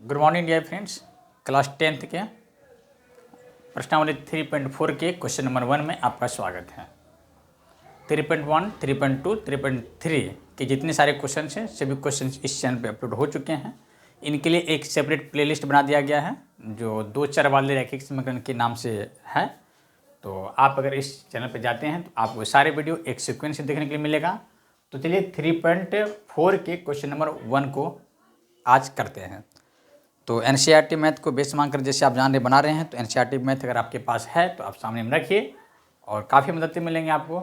Good morning dear friends. Class 10th के प्रश्नावली 3.4 के क्वेश्चन नंबर 1 में आपका स्वागत है। 3.1, 3.2, 3.3 के जितने सारे क्वेश्चन हैं सभी क्वेश्चन इस चैनल पे अपलोड हो चुके हैं। इनके लिए एक सेपरेट प्लेलिस्ट बना दिया गया है जो 2 चर वाले रैखिक समीकरण के नाम से है। तो आप अगर इस चैनल पर जाते हैं तो आपको सारे वीडियो एक सीक्वेंस से देखने के लिए मिलेगा। तो चलिए 3.4 के क्वेश्चन नंबर 1 को आज करते हैं। तो एनसीईआरटी मैथ को बेस मानकर जैसे आप जान रहे बना रहे हैं, तो एनसीईआरटी मैथ अगर आपके पास है तो आप सामने में रखिए और काफ़ी मदद मिलेंगे आपको।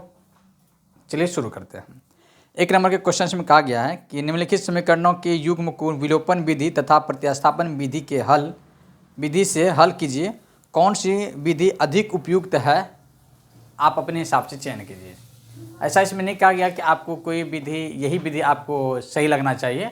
चलिए शुरू करते हैं। 1 नंबर के क्वेश्चन में कहा गया है कि निम्नलिखित समीकरणों के युग्म को विलोपन विधि तथा प्रतिस्थापन विधि के विधि से हल कीजिए। कौन सी विधि अधिक उपयुक्त है, आप अपने हिसाब से चयन कीजिए। ऐसा इसमें नहीं कहा गया कि आपको कोई विधि, यही विधि आपको सही लगना चाहिए।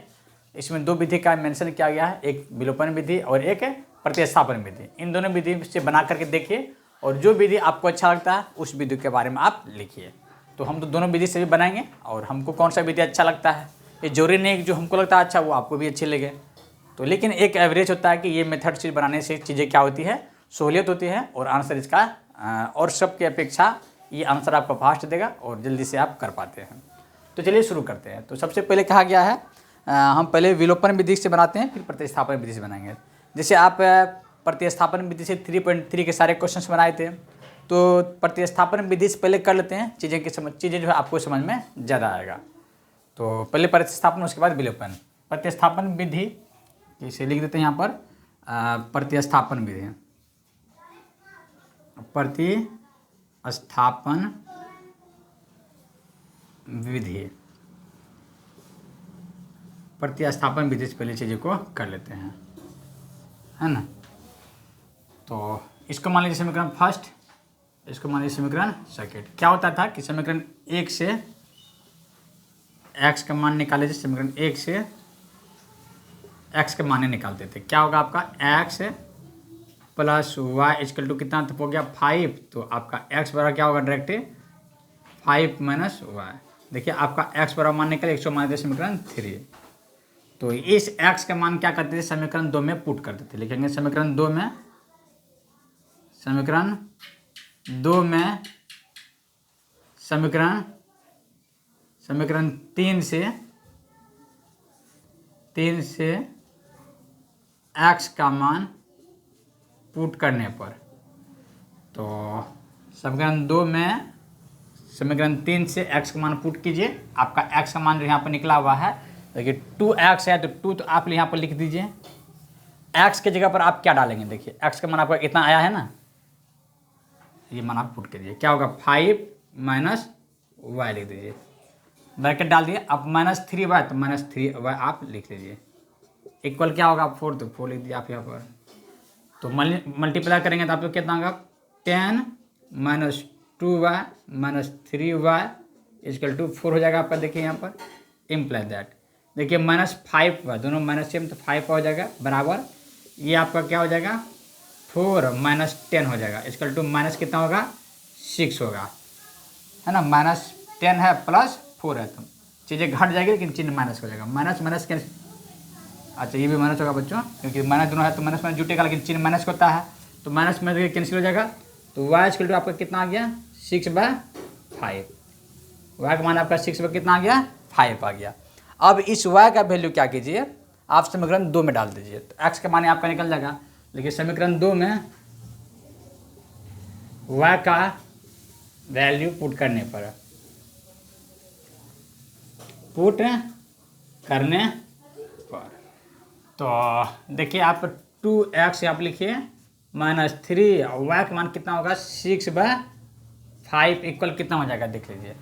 इसमें 2 विधि का मेंशन किया गया है, एक विलोपन विधि और एक प्रतिस्थापन विधि। इन दोनों विधि से बना करके देखिए और जो विधि आपको अच्छा लगता है उस विधि के बारे में आप लिखिए। तो हम तो दोनों विधि से भी बनाएंगे और हमको कौन सा विधि अच्छा लगता है, ये जरूरी नहीं है कि जो हमको लगता है अच्छा वो आपको भी अच्छी लगे। तो लेकिन एक एवरेज होता है कि ये मेथड से बनाने से चीज़ें क्या होती है, सहूलियत होती है और आंसर इसका और सब की अपेक्षा ये आंसर आपको फास्ट देगा और जल्दी से आप कर पाते हैं। तो चलिए शुरू करते हैं। तो सबसे पहले कहा गया है हम पहले विलोपन विधि से बनाते हैं, फिर प्रतिस्थापन विधि से बनाएंगे। जैसे आप प्रतिस्थापन विधि से 3.3 के सारे क्वेश्चंस बनाए थे, तो प्रतिस्थापन विधि से पहले कर लेते हैं। चीज़ें जो है आपको समझ में ज़्यादा आएगा। तो पहले प्रतिस्थापन, उसके बाद विलोपन। प्रतिस्थापन विधि इसे लिख देते हैं यहाँ पर, प्रतिस्थापन विधि। प्रतिस्थापन विधि, प्रतिस्थापन विधि से पहले चीज़ों को कर लेते हैं, है ना। तो इसको मान लीजिए समीकरण फर्स्ट, इसको मान लीजिए समीकरण सेकेंड। क्या होता था कि समीकरण 1 से x का मान निकाले, समीकरण 1 से x के माने निकालते थे। क्या होगा आपका x plus y equal to कितना हो गया 5। तो आपका x बराबर क्या होगा, डायरेक्ट 5 माइनस वाई। देखिए आपका x बराबर मान निकले 100 मान देते समीकरण 3। तो इस x का मान क्या करते थे, समीकरण 2 में पुट करते थे। लिखेंगे समीकरण 2 में, समीकरण 2 में समीकरण 3 से x का मान पुट करने पर, तो समीकरण 2 में समीकरण 3 से x का मान पुट कीजिए। आपका x का मान जो यहाँ पर निकला हुआ है, देखिए 2x है तो 2 तो आप यहाँ पर लिख दीजिए। x के जगह पर आप क्या डालेंगे, देखिए x का मान आपका इतना आया है ना, ये मान आप पुट करिए। क्या होगा 5 माइनस वाई लिख दीजिए, ब्रैकेट डाल दिए। अब -3y तो -3y आप लिख लीजिए। इक्वल क्या होगा 4, तो 4 लिख दीजिए आप यहाँ पर। तो मल्टीप्लाई करेंगे तो आपको कितना होगा 10 minus 2y minus 3y equal to 4 हो जाएगा आपका। देखिए यहाँ पर इम्प्लाई दैट, देखिए -5y, दोनों माइनस सेम तो 5 हो जाएगा बराबर। ये आपका क्या हो जाएगा 4 माइनस 10 हो जाएगा इक्वल टू माइनस कितना होगा 6 होगा, है ना। -10 है प्लस 4 है, तो चीज़ें घट जाएगी लेकिन चिन्ह माइनस हो जाएगा। माइनस माइनस कैंसिल, अच्छा ये भी माइनस होगा बच्चों, क्योंकि माइनस दोनों है तो माइनस माइनस जुटेगा लेकिन चिन्ह माइनस होता है, तो माइनस में कैंसिल हो जाएगा। तो y इक्वल टू आपका कितना आ गया 6/5। y का मान आपका 6 कितना आ गया 5 आ गया। अब इस y का वैल्यू क्या कीजिए, आप समीकरण 2 में डाल दीजिए, तो x का मान आपका निकल जाएगा। लेकिन समीकरण 2 में y का वैल्यू पुट करने पर, तो देखिए आप 2x आप लिखिए -3 और y का मान कितना होगा 6/5 इक्वल कितना हो जाएगा देख लीजिए।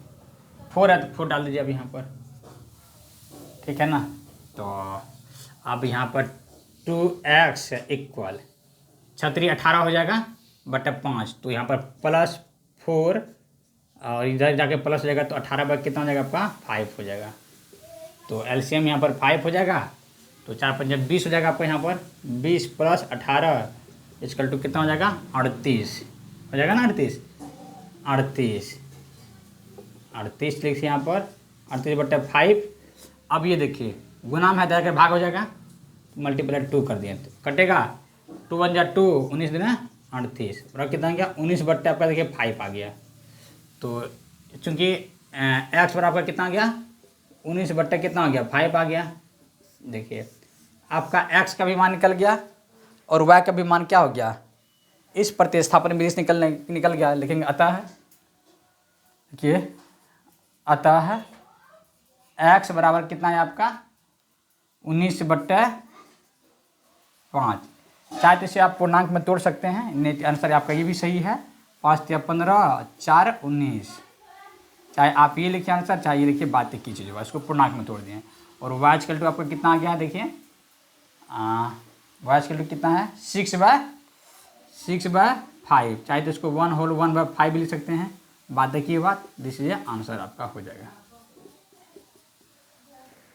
4 है तो 4 डाल दीजिए अब यहाँ पर, ठीक है ना। तो अब यहाँ पर 2x इक्वल 18 हो जाएगा बटा 5, तो यहाँ पर +4 और इधर जाके प्लस हो जाएगा, तो 18 कितना हो जाएगा आपका 5 हो जाएगा। तो एलसीएम यहाँ पर 5 हो जाएगा, तो 4 5 20 हो जाएगा आपको यहाँ पर। 20 + 18 इक्वल टू कितना हो जाएगा 38 हो जाएगा ना, 38 लिखिए यहाँ पर 38/5। अब ये देखिए गुना में है, जाकर भाग हो जाएगा, मल्टीप्लाई 2 कर दिए तो कटेगा 2 1 जा 2 19 दूना 38 और कितना आ गया 19 बट्टे आपका देखिए 5 आ गया। तो चूँकि एक्स बराबर कितना आ गया 19 बट्टे कितना आ गया 5 आ गया। देखिए आपका एक्स का भी मान निकल गया और वाई का भी मान क्या हो गया, इस प्रतिस्थापन विधि से निकल गया। लेकिन अतः देखिए अतः एक्स बराबर कितना है आपका 19/5। चाहे तो इसे आप पूर्णांक में तोड़ सकते हैं, नहीं आंसर आपका ये भी सही है 5 या 15 4 19। चाहे आप ये लिखिए आंसर, चाहे ये लिखिए, बात एक ही चीज़ होगा, इसको पूर्णांक में तोड़ दिए। और वाई इक्वल टू आपका कितना आ गया है देखिए वाई इक्वल टू कितना है 6/5। चाहे तो इसको 1/5 भी लिख सकते हैं, बात एक ही बात। दिस इज आंसर आपका हो जाएगा।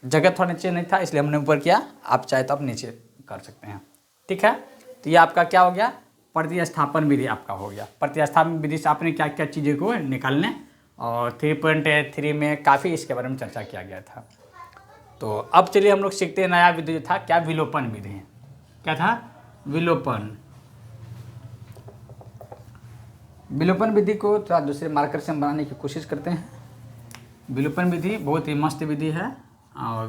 जगह थोड़ा नीचे नहीं था इसलिए हमने ऊपर किया, आप चाहे तो आप नीचे कर सकते हैं, ठीक है। तो ये आपका क्या हो गया प्रतिस्थापन विधि आपका हो गया। प्रतिस्थापन विधि से आपने क्या क्या चीज़ों को निकालने, और 3.3 में काफ़ी इसके बारे में चर्चा किया गया था। तो अब चलिए हम लोग सीखते हैं नया विधि जो था क्या विलोपन विधि। क्या था विलोपन। विलोपन विधि को थोड़ा दूसरे मार्कर से हम बनाने की कोशिश करते हैं। विलोपन विधि बहुत ही मस्त विधि है। और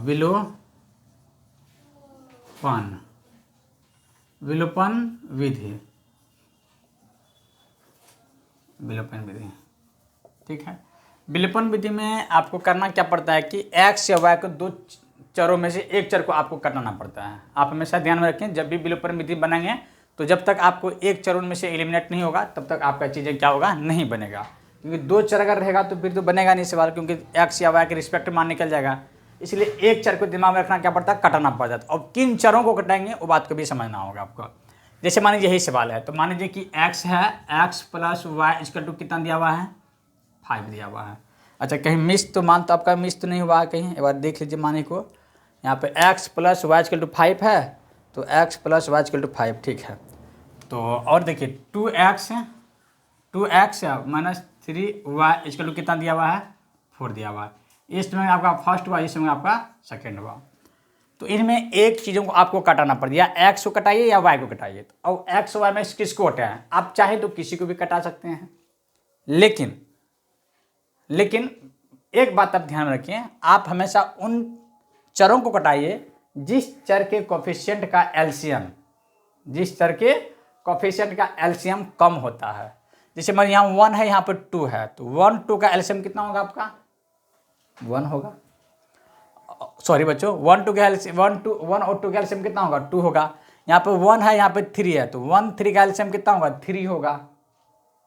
विलोपन विधि, विलोपन विधि, ठीक है। विलोपन विधि में आपको करना क्या पड़ता है कि एक्स या वाई को दो चरों में से एक चर को आपको काटना पड़ता है। आप हमेशा ध्यान में रखें जब भी विलोपन विधि बनाएंगे तो जब तक आपको एक चरों में से एलिमिनेट नहीं होगा तब तक आपका चीज़ें क्या होगा नहीं बनेगा। क्योंकि दो चर अगर रहेगा तो फिर तो बनेगा नहीं सवाल, क्योंकि एक्स या वाई के रिस्पेक्ट मान निकल जाएगा। इसलिए एक चर को दिमाग में रखना क्या पड़ता है, काटना पड़ जाता है। और किन चरों को कटाएंगे वो बात को भी समझना होगा आपको। जैसे मान लीजिए यही सवाल है, तो मान लीजिए कि एक्स है, x plus y equal to कितना दिया हुआ है 5 दिया हुआ है। अच्छा कहीं मिस तो मान तो आपका मिस तो नहीं हुआ है कहीं, एक बार देख लीजिए माने को। यहाँ पे x plus y equal to 5 है, तो x plus y equal to 5, ठीक है। तो और देखिए 2x है माइनस 3y इक्वल टू कितना दिया हुआ है 4 दिया हुआ है। इसमें आपका फर्स्ट हुआ, इसमें आपका सेकेंड हुआ। तो इनमें एक चीज़ों को आपको काटाना पड़ दिया, एक्स को कटाइए या वाई को कटाइए। तो अब एक्स वाई में किसको हटाएं, आप चाहे तो किसी को भी कटा सकते हैं। लेकिन एक बात आप ध्यान रखिए, आप हमेशा उन चरों को कटाइए जिस चर के कोफिशिएंट का एलसीएम, जिस चर के कोफिशिएंट का एलसीएम कम होता है। जैसे मान यहाँ 1 है, यहाँ पर 2 है, तो 1 2 का एलसीएम कितना होगा आपका 1 होगा। सॉरी बच्चों, 1 2 का एलसीएम 1 और 2 का एलसीएम कितना होगा 2 होगा। यहाँ पर 1 है, यहाँ पर 3 है, तो 1 3 का एलसीएम कितना होगा 3 होगा,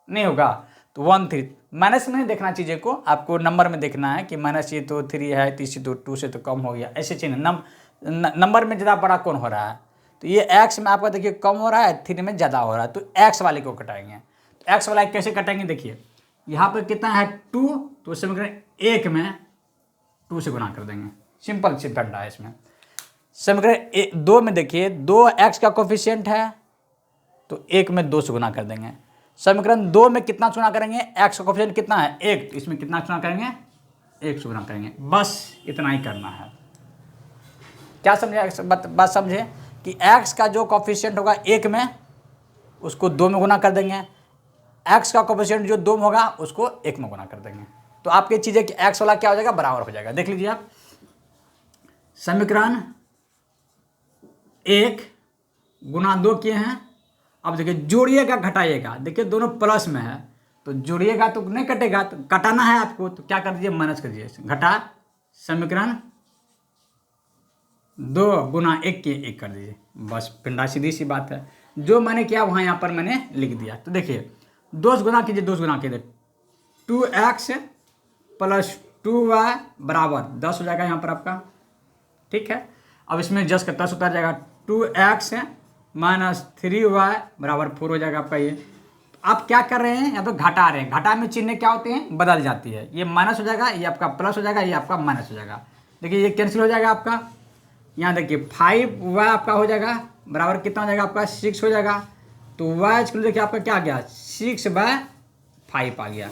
नहीं होगा। तो 1 3 माइनस में देखना चीज़ें को, आपको नंबर में देखना है कि माइनस ये तो 3 है, तो इसी तो 2 से तो कम हो गया, ऐसे चीज़ नंबर में ज़्यादा बड़ा कौन हो रहा है। तो ये एक्स में आपका देखिए कम हो रहा है, 3 में ज़्यादा हो रहा है, तो एक्स वाले को कटाएंगे। तो एक्स वाला कैसे कटाएंगे, देखिए यहाँ पर कितना है 2, तो समीकरण 1 में 2 से गुना कर देंगे, सिंपल सी डंडा है इसमें। समीकरण 2 में देखिए 2 एक्स का कोफिशिएंट है, तो 1 में 2 से गुना कर देंगे। समीकरण 2 में कितना गुना करेंगे, एक्स का कोफिशिएंट कितना है 1, तो इसमें कितना गुना करेंगे 1 से गुना करेंगे। बस इतना ही करना है। क्या समझे बात समझे कि एक्स का जो कोफिशिएंट होगा 1 में, उसको 2 में गुना कर देंगे। एक्स का कोफिशिएंट जो 2 में होगा उसको 1 में गुना कर देंगे। तो आपकी चीज़ है कि एक्स वाला क्या हो जाएगा बराबर हो जाएगा। देख लीजिए आप, समीकरण 1 गुना 2 किए हैं। अब देखिए जोड़िएगा घटाइएगा, देखिए दोनों प्लस में है तो जोड़िएगा तो नहीं कटेगा, तो कटाना है आपको, तो क्या कर दीजिए माइनस कर दीजिए, घटा समीकरण 2 गुना 1 के 1 कर दीजिए। बस पिंडा सीधी सी बात है, जो मैंने किया वहाँ यहाँ पर मैंने लिख दिया। तो देखिए 2 से गुना कीजिए, 2 से गुना कीजिए 2x प्लस 2y बराबर 10 हो जाएगा यहाँ पर आपका, ठीक है। अब इसमें जस का 10 उतर जाएगा, 2x माइनस 3y बराबर 4 हो जाएगा आपका। ये आप क्या कर रहे हैं, यहाँ पे घटा रहे हैं, घटा में चिन्ह क्या होते हैं बदल जाती है, ये माइनस हो जाएगा, ये आपका प्लस हो जाएगा, ये आपका माइनस हो जाएगा। देखिए ये कैंसिल हो जाएगा आपका, यहाँ देखिए 5y आपका हो जाएगा बराबर कितना हो जाएगा आपका 6 हो जाएगा। तो y देखिए आपका क्या आ गया 6/5 आ गया।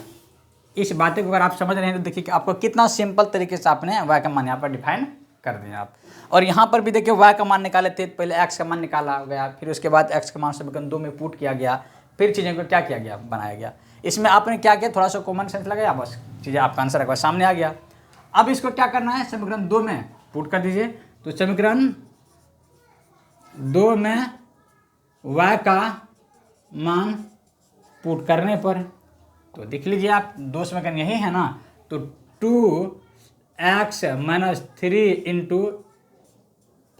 इस बातें को अगर आप समझ रहे हैं तो देखिए कि आपको कितना सिंपल तरीके से आपने y का मान यहाँ पर डिफाइन कर दें आप। और यहाँ पर भी देखिए y का मान निकाले थे, पहले x का मान निकाला गया, फिर उसके बाद x का मान समीकरण 2 में पुट किया गया, फिर चीज़ें को क्या किया गया, बनाया गया। इसमें आपने क्या किया, थोड़ा सा कॉमन सेंस लगाया, बस चीज़ें आपका आंसर एक बार सामने आ गया। अब इसको क्या करना है, समीकरण 2 में पुट कर दीजिए। तो समीकरण 2 में y का मान पुट करने पर तो देख लीजिए आप, दो समीकरण यही है ना, तो 2x minus 3 into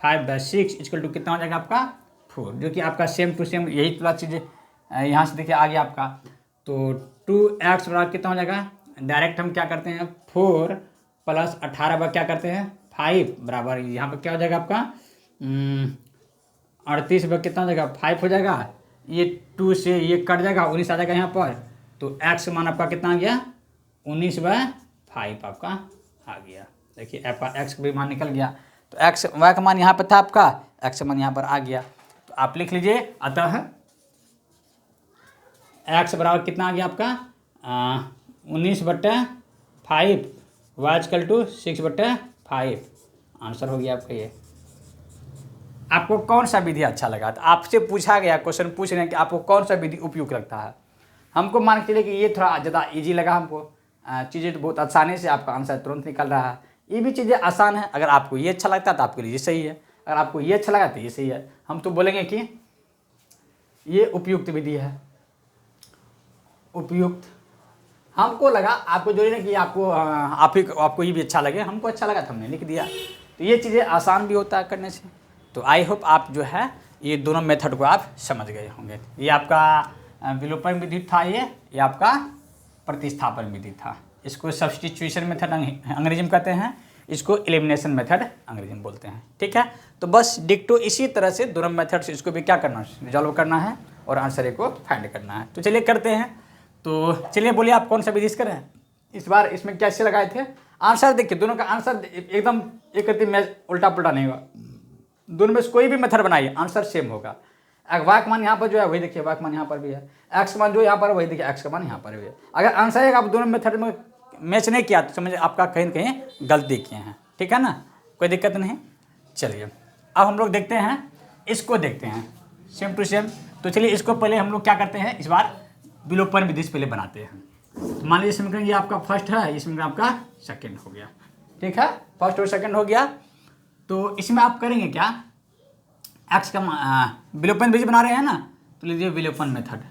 5/6 equal to कितना हो जाएगा आपका 4, जो कि आपका सेम टू सेम यही थोड़ा चीज़ यहाँ से देखिए आ गया आपका। तो 2x बराबर कितना हो जाएगा, डायरेक्ट हम क्या करते हैं 4 प्लस 18 पर क्या करते हैं 5 बराबर यहाँ पर क्या हो जाएगा आपका 38 पर कितना हो जाएगा 5 हो जाएगा, ये 2 से ये कट जाएगा 19 आ जाएगा यहाँ पर। तो x मान आपका कितना आ गया 19/5 आपका आ गया। देखिए आपका x का भी मान निकल गया। तो x y का मान यहाँ पर था आपका, x का मान यहाँ पर आ गया। तो आप लिख लीजिए, अतः x बराबर कितना आ गया आपका 19/5, y इक्वल टू 6/5 आंसर हो गया आपका ये। आपको कौन सा विधि अच्छा लगा, तो आपसे पूछा गया क्वेश्चन, पूछ रहे हैं कि आपको कौन सा विधि उपयुक्त लगता है। हमको मान के चलिए कि ये थोड़ा ज़्यादा इजी लगा हमको, चीज़ें तो बहुत आसानी से आपका आंसर तुरंत निकल रहा है। ये भी चीज़ें आसान है, अगर आपको ये अच्छा लगता है तो आपके लिए ये सही है, अगर आपको ये अच्छा लगा तो ये सही है। हम तो बोलेंगे कि ये उपयुक्त विधि है, उपयुक्त। हमको लगा, आपको जो है ना कि आपको ये भी अच्छा लगे, हमको अच्छा लगा तो हमने लिख दिया। तो ये चीज़ें आसान भी होता है करने से। तो आई होप आप जो है ये दोनों मेथड को आप समझ गए होंगे। ये आपका विलोपन विधि था, ये आपका प्रतिस्थापन विधि था। इसको सब्स्टिट्यूशन मेथड अंग्रेजी में कहते हैं, इसको एलिमिनेशन मेथड अंग्रेजी में बोलते हैं। ठीक है, तो बस डिक्टो इसी तरह से दोनों मेथड से इसको भी क्या करना है, रिजॉल्व करना है और आंसर को फाइंड करना है। तो चलिए करते हैं। तो चलिए बोलिए आप कौन सा विधि करें इस बार, इसमें कैसे लगाए थे आंसर। देखिए दोनों का आंसर एकदम एक करती मैच उल्टा पुल्टा नहीं होगा, दोनों में से कोई भी मेथड बनाइए आंसर सेम होगा। वाक मान यहाँ पर जो है वही देखिए वाक मान यहाँ पर भी है, एक्स का मान जो यहाँ पर वही देखिए एक्स का मान यहाँ पर भी है। अगर आंसर है आप दोनों मेथड में मैच नहीं किया तो समझिए आपका कहीं ना कहीं गलती किए हैं। ठीक है ना, कोई दिक्कत नहीं। चलिए अब हम लोग देखते हैं, इसको देखते हैं सेम टू सेम। तो चलिए इसको पहले हम लोग क्या करते हैं, इस बार विलोपन विधि से पहले बनाते हैं। तो मान लीजिए समीकरण ये आपका फर्स्ट है, ये समीकरण आपका सेकेंड हो गया। ठीक है, फर्स्ट और सेकेंड हो गया। तो इसमें आप करेंगे क्या, एक्स का विलोपन विधि बना रहे हैं ना, तो लीजिए विलोपन मेथड,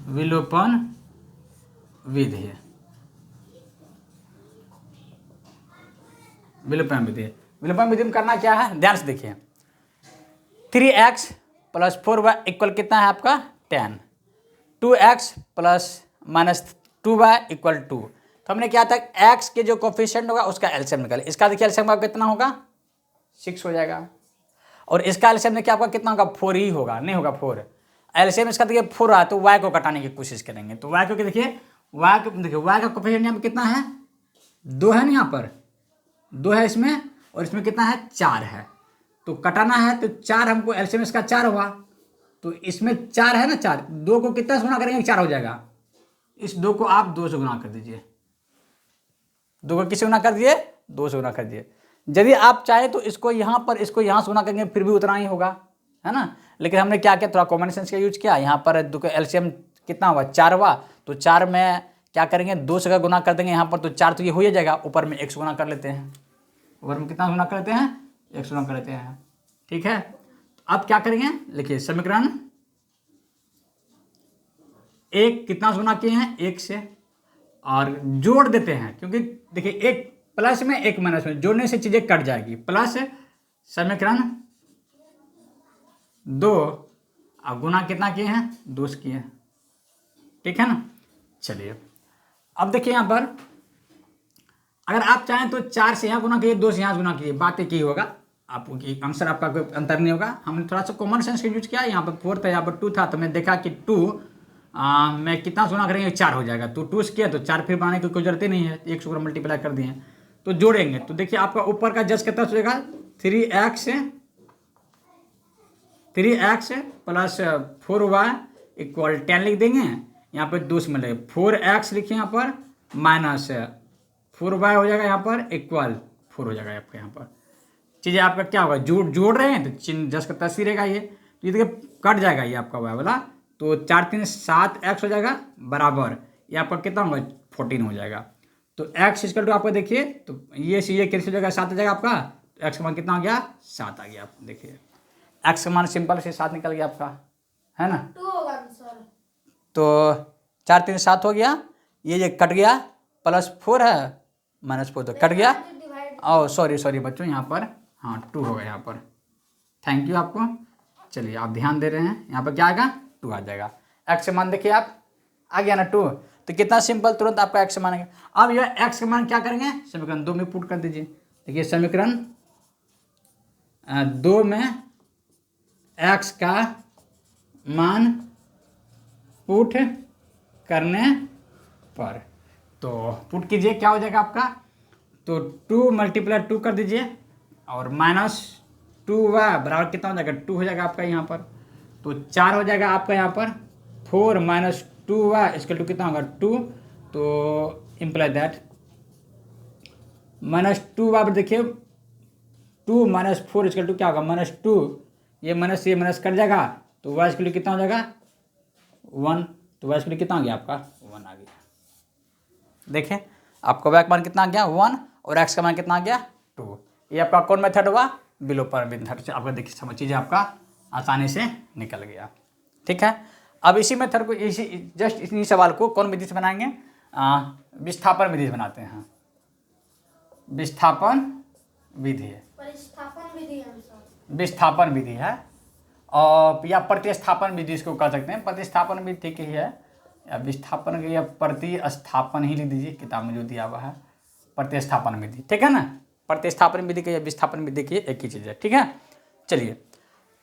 विलोपन विधि, विलोपन विधि। विलोपन विधि में करना क्या है, ध्यान से देखिए। 3x प्लस 4y इक्वल कितना है आपका 10, 2x plus minus 2y equal 2। तो हमने क्या था, x के जो कोफिशिएंट होगा उसका एलसीएम निकाले। इसका देखिए एलसीएम का कितना होगा 6 हो जाएगा, और इसका एलसीएम देखिए आपका कितना होगा 4 ही होगा, नहीं होगा 4। एलसीएम इसका देखिए 4 रहा, तो y को घटाने की कोशिश करेंगे। तो y को देखिए y का कोफिशिएंट यहाँ पर कितना है 2 है ना, यहाँ पर 2 है इसमें, और इसमें कितना है 4 है। तो कटाना है तो 4 हमको एलसीएम इसका 4 हुआ, तो इसमें 4 है ना 4, 2 को कितना से गुना करेंगे 4 हो जाएगा। इस 2 को आप 2 से गुना कर दीजिए, 2 को किससे गुना कर दिए 2 से गुना कर दिए। यदि आप चाहे तो इसको यहाँ पर इसको यहाँ से गुना करेंगे फिर भी उतना ही होगा, है ना। लेकिन हमने क्या किया, थोड़ा कॉमन सेंस का यूज किया। यहाँ पर 2 का एलसीएम कितना हुआ 4 हुआ, तो 4 में क्या करेंगे 2 से गुना कर देंगे यहाँ पर, तो 4 तो ये हो ही जाएगा, ऊपर में 1 से गुना कर लेते हैं, ऊपर में कितना गुना कर लेते हैं 1 से गुना कर लेते हैं। ठीक है, अब क्या करेंगे, लिखिए समीकरण 1 कितना से गुना किए हैं 1 से, और जोड़ देते हैं, क्योंकि देखिए 1 प्लस में 1 माइनस में जोड़ने से चीजें कट जाएगी। प्लस समीकरण 2 अब गुना कितना किए हैं 2 से किए हैं। ठीक है ना। चलिए अब देखिए यहाँ पर अगर आप चाहें तो 4 से यहाँ गुना कीजिए, 2 से यहाँ गुना कीजिए, बात एक ही होगा, आपको आंसर आपका कोई अंतर नहीं होगा। हमने थोड़ा सा कॉमन सेंस का यूज किया। यहाँ पर 4 था, यहाँ पर 2 था, तो मैंने देखा कि 2 में कितना गुना करेंगे 4 हो जाएगा, तो 2 से किया तो 4 फिर बनाने की कोई जरूरत ही नहीं है, 1 से मल्टीप्लाई कर दिए। तो जोड़ेंगे तो देखिए आपका ऊपर का जज कितना हो जाएगा 3x प्लस 4y इक्वल 10 लिख देंगे। यहाँ पर 2 से मिलेगा 4x लिखिए यहाँ पर, माइनस 4y हो जाएगा यहाँ पर इक्वल 4 हो जाएगा आपके यहाँ पर। चीज़ें आपका क्या होगा, जोड़ रहे हैं तो चिन्ह जस का तस्वीर रहेगा ये, तो ये देखिए कट जाएगा ये आपका वाई वाला, तो 4 3 7 एक्स हो जाएगा बराबर ये आपका कितना होगा 14 हो जाएगा। तो एक्स इक्वल टू आपका देखिए, तो ये कैसे हो जाएगा 7 हो जाएगा आपका, तो एक्स का मान कितना आ गया 7 आ गया। आप देखिए एक्स का मान सिंपल से 7 निकल गया आपका, है ना। 2 होगा सर। तो 4 3 7 हो गया, ये कट गया, +4 है -4 तो कट गया। ओ सॉरी बच्चों, यहाँ पर हाँ 2 होगा यहाँ पर। थैंक यू आपको। चलिए आप ध्यान दे रहे हैं, यहाँ पर क्या आएगा 2 आ जाएगा। एक्स का मान देखिए आप आ गया ना 2, तो कितना सिंपल, तुरंत आपका एक्स का मान आ गया। अब यह एक्स का मान क्या करेंगे, समीकरण 2 में पुट कर दीजिए। देखिए समीकरण 2 में एक्स का मान पुट करने पर, तो पुट कीजिए क्या हो जाएगा आपका, तो 2 × 2 कर दीजिए और -2y बराबर कितना हो जाएगा 2 हो जाएगा आपका यहाँ पर, तो 4 हो जाएगा आपका यहाँ पर। 4 - 2y इसके टू कितना होगा 2, तो इम्प्लाई दैट -2y पर देखिए 2 - 4 इसके टू क्या होगा -2, ये माइनस कट जाएगा, तो y इसके लिए कितना हो जाएगा 1, तो y इसके लिए कितना आ गया आपका 1 आ गया। देखें आपका y का मान कितना आ गया 1 और x का मान कितना आ गया 2। ये आपका कौन मेथड हुआ, बिलो पर मेथड से आपका देखिए समझ चीज़ें आपका आसानी से निकल गया। ठीक है, अब इसी मेथड को इसी सवाल को कौन विधि से बनाएंगे, विस्थापन विधि से बनाते हैं। विस्थापन विधि है, परिस्थापन विधि है सर। विस्थापन विधि है और या प्रतिस्थापन विधि इसको कह सकते हैं। प्रतिस्थापन विधि ठीक ही है, या विस्थापन के या प्रतिस्थापन ही लिख दीजिए, किताब में जो दिया हुआ है प्रतिस्थापन विधि, ठीक है ना। प्रतिस्थापन विधि के या विस्थापन विधि की एक ही चीज़ है, ठीक है। चलिए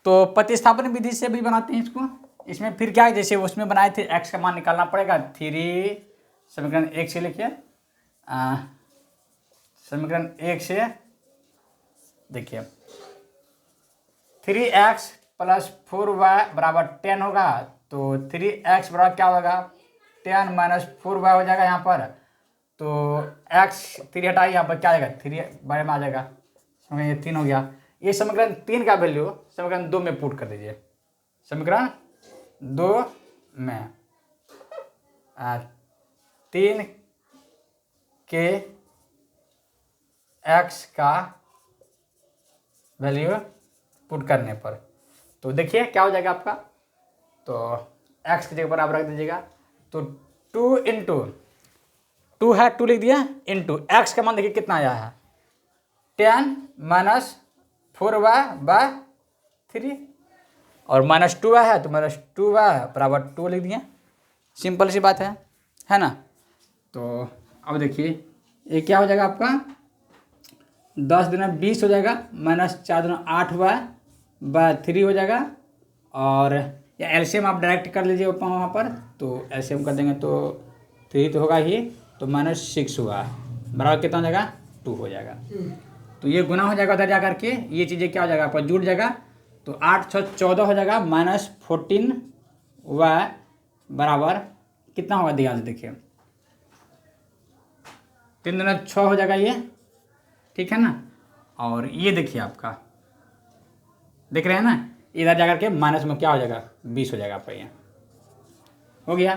तो प्रतिस्थापन विधि से भी बनाते हैं इसको। इसमें फिर क्या है, जैसे उसमें बनाए थे एक्स का मान निकालना पड़ेगा 3, समीकरण 1 से लिखिए, समीकरण 1 से देखिए 3x + 4y बराबर 10 होगा, तो 3x बराबर क्या होगा 10 - 4y हो जाएगा यहाँ पर, तो x 3 हटाइए, यहाँ पर क्या आएगा 3 बारे में आ जाएगा, समीकरण ये 3 हो गया। ये समीकरण 3 का वैल्यू समीकरण 2 में पुट कर दीजिए। समीकरण 2 में 3 के x का वैल्यू पुट करने पर, तो देखिए क्या हो जाएगा आपका, तो x की जगह पर आप रख दीजिएगा, तो 2 × 2 है 2 लिख दिया, इंटू एक्स का मान देखिए कितना आया है 10 - 4y/3 और -2y है, तो -2y बराबर 2 लिख दिया। सिंपल सी बात है ना। तो अब देखिए ये क्या हो जाएगा आपका 10 दूना 20 हो जाएगा, -4 दूना 8y/3 हो जाएगा, और या एलसीएम आप डायरेक्ट कर लीजिए वहाँ पर, तो एलसीएम कर देंगे तो 3 तो होगा ही, तो -6 हुआ बराबर कितना हो जाएगा 2 हो जाएगा। तो ये गुना हो जाएगा उधर जा करके, ये चीज़ें क्या हो जाएगा आपका जुड़ जाएगा, तो 8 6 14 हो जाएगा, -14y बराबर कितना होगा ध्यान से देखिए 3 दूना 6 हो जाएगा ये, ठीक है ना। और ये देखिए आपका देख रहे हैं ना, इधर जाकर के माइनस में क्या हो जाएगा 20 हो जाएगा आपका, ये हो गया।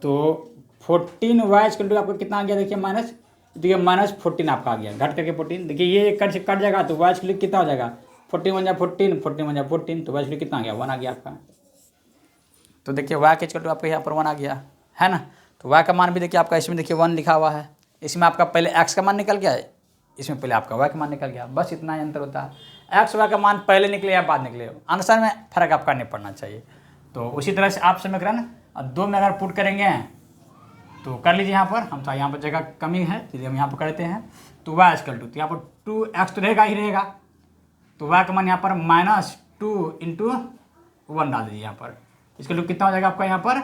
तो 14y = आपका कितना आ गया देखिए माइनस, देखिए -14 आपका आ गया, घट करके 14, देखिए ये कट से कट जाएगा, तो y = कितना हो जाएगा 14 × 14 14 × 14, तो y = कितना आ गया 1 आ गया आपका। तो देखिए y के = आपका यहाँ पर 1 आ गया, है ना। तो y का मान भी देखिए आपका इसमें देखिए 1 लिखा हुआ है, इसमें आपका पहले x का मान निकल गया है, इसमें पहले आपका y का मान निकल गया, बस इतना ही अंतर होता है। x y का मान पहले निकले या बाद निकले, आंसर में फर्क आपका नहीं पड़ना चाहिए। तो उसी तरह से आप समीकरण 2 में अगर पुट करेंगे तो कर लीजिए, यहाँ पर हम तो यहाँ पर जगह कमी है, चलिए हम यहाँ पर करते हैं। तो y = तो यहाँ पर 2x तो रहेगा ही रहेगा, तो y का मान यहाँ पर -2 × 1 डाल दीजिए यहाँ पर, इसके लिए कितना हो जाएगा आपका यहाँ पर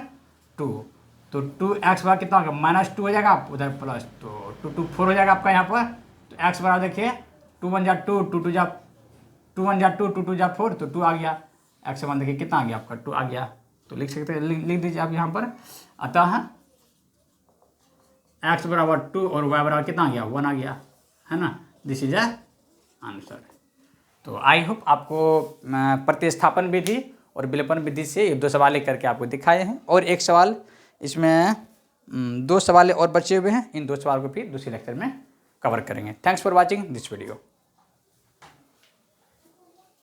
2, तो 2x बराबर कितना होगा -2 हो जाएगा, उधर प्लस, तो 2 2 4 हो जाएगा आपका यहाँ पर। तो x बराबर देखिए 2 1 जा 2 2 2 जा 2 1 जा 2 2 2 जा 4, तो 2 आ गया। x का मान देखिए कितना आ गया आपका 2 आ गया, तो लिख सकते हैं, लिख दीजिए आप यहाँ पर। अतः x बराबर 2 और y बराबर कितना आ गया 1 आ गया, है ना। This is a answer. तो आई होप आपको प्रतिस्थापन विधि और विलोपन विधि से ये 2 सवाल करके आपको दिखाए हैं, और एक सवाल इसमें 2 सवाल और बचे हुए हैं। इन 2 सवाल को फिर दूसरे लेक्चर में कवर करेंगे। Thanks for watching this video.